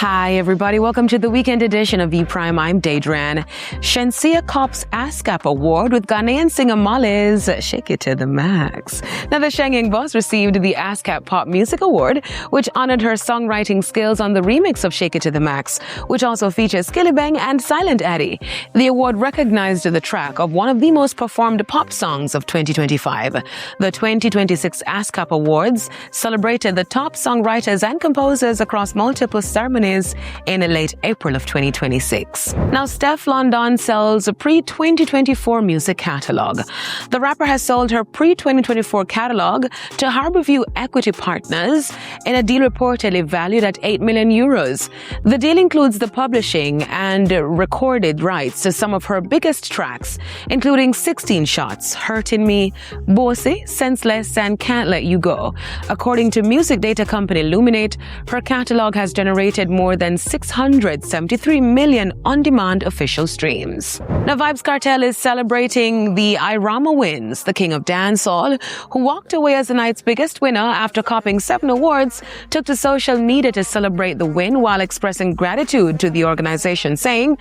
Hi, everybody. Welcome to the weekend edition of ePrime. I'm Daedran. Shenseea cops ASCAP Award with Ghanaian singer Molly's Shake It to the Max. Now, the Shengeng boss received the ASCAP Pop Music Award, which honored her songwriting skills on the remix of Shake It to the Max, which also features Skillibeng and Silent Addy. The award recognized the track of one of the most performed pop songs of 2025. The 2026 ASCAP Awards celebrated the top songwriters and composers across multiple ceremonies in late April of 2026. Now, Stefflon Don sells a pre-2024 music catalog. The rapper has sold her pre-2024 catalog to Harborview Equity Partners in a deal reportedly valued at 8 million euros. The deal includes the publishing and recorded rights to some of her biggest tracks, including 16 Shots, Hurting Me, Bossy, Senseless, and Can't Let You Go. According to music data company Luminate, her catalog has generated more than 673 million on-demand official streams. Now, Vybz Kartel is celebrating the IRAWMA wins. The king of dancehall, who walked away as the night's biggest winner after copping 7 awards, took to social media to celebrate the win while expressing gratitude to the organization, saying,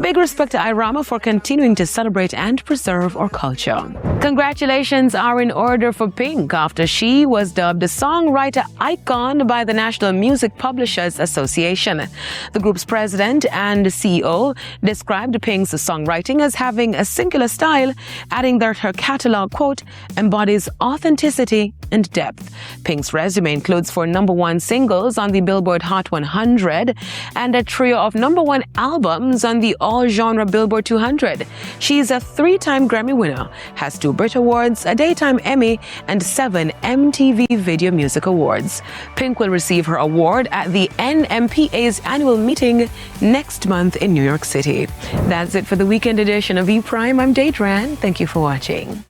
"Big respect to IRAWMA for continuing to celebrate and preserve our culture." Congratulations are in order for Pink after she was dubbed a songwriter icon by the National Music Publishers Association. The group's president and CEO described Pink's songwriting as having a singular style, adding that her catalog, quote, embodies authenticity and depth. Pink's resume includes 4 #1 singles on the Billboard Hot 100 and a trio of #1 albums on the all-genre Billboard 200. She's a 3-time Grammy winner, has 2 Brit Awards, a Daytime Emmy, and 7 MTV Video Music Awards. Pink will receive her award at the NMPA's annual meeting next month in New York City. That's it for the weekend edition of ePrime. I'm Daedran. Thank you for watching.